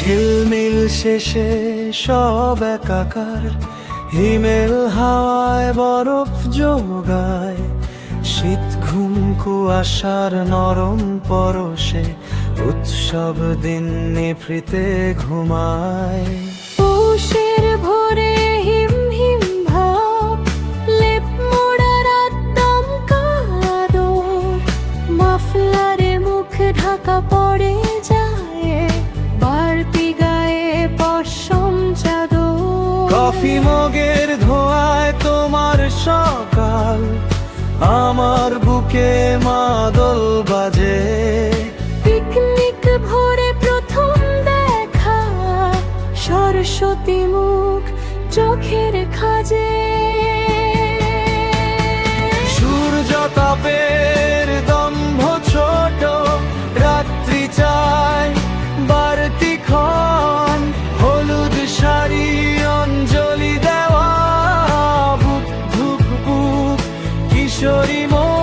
ঝিলমিল শেষে সব একাকার, হিমেল হাওয়ায় বরফ জোগায়, শীত ঘুম কুয়াশার নরম পরশে উৎসব দিন নিভৃতে ঘুমায়। পৌষের ভোরে হিম হিম ভাব, লেপ মোড়া রাত দমকা আদর, মাফলারে মুখ ঢাকা পড়ে যায়, বাড়তি গায়ে পশম চাদর। কফি মগের ধোঁয়ায় তোমার সকাল, আমার বুকে মাদল বাজে। পিকনিক ভোরে প্রথম দেখা, সরস্বতী মুখ চোখের খাজে। সূর্য তাপের দম্ভ ছোট, রাত্রি চায় বাড়তি ক্ষণ, হলুদ শাড়ি অঞ্জলি দেওয়া, বুক ধুক বুক কিশোরী মন।